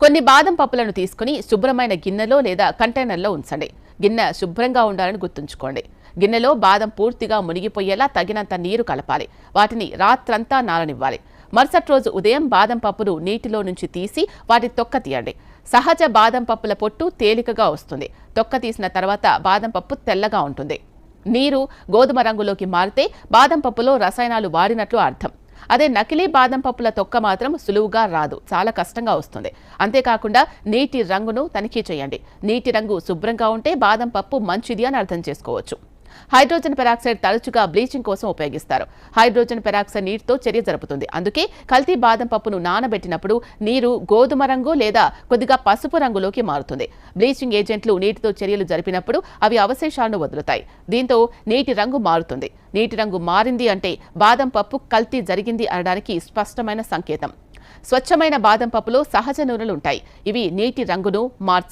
కొన్ని బాదం పప్పులను తీసుకుని శుభ్రమైన గిన్నెలో లేదా కంటైనర్లో ఉంచండి. గిన్నె శుభ్రంగా ఉండాలని గుర్తుంచుకోండి. గిన్నెలో బాదం పూర్తిగా మునిగిపోయేలా తగినంత నీరు కలపాలి. వాటిని రాత్రంతా నాననివ్వాలి. మరుసటి రోజు ఉదయం బాదం పప్పును నీటిలో నుంచి తీసి వాటి తొక్క తీయండి. సహజ బాదం పప్పుల పొట్టు తేలికగా వస్తుంది. తొక్క తీసిన తర్వాత బాదం పప్పు తెల్లగా ఉంటుంది. నీరు గోధుమ రంగులోకి మారితే బాదం పప్పులో రసాయనాలు వాడినట్లు అర్థం. అదే నకిలీ బాదం పప్పుల తొక్క మాత్రం సులువుగా రాదు, చాలా కష్టంగా వస్తుంది. అంతేకాకుండా నీటి రంగును తనిఖీ చేయండి. నీటి రంగు శుభ్రంగా ఉంటే బాదం పప్పు మంచిది అని అర్థం చేసుకోవచ్చు. హైడ్రోజన్ పెరాక్సైడ్ తరచుగా బ్లీచింగ్ కోసం ఉపయోగిస్తారు. హైడ్రోజన్ పెరాక్సైడ్ నీటితో చర్య జరుపుతుంది. అందుకే కల్తీ బాదం పప్పును నానబెట్టినప్పుడు నీరు గోధుమ రంగు లేదా కొద్దిగా పసుపు రంగులోకి మారుతుంది. బ్లీచింగ్ ఏజెంట్లు నీటితో చర్యలు జరిపినప్పుడు అవి అవశేషాలను వదులుతాయి. దీంతో నీటి రంగు మారుతుంది. నీటి రంగు మారింది అంటే బాదం పప్పు కల్తీ జరిగింది అనడానికి స్పష్టమైన సంకేతం. స్వచ్ఛమైన బాదం పప్పులో సహజ నూనెలు ఉంటాయి. ఇవి నీటి రంగును మార్చవు.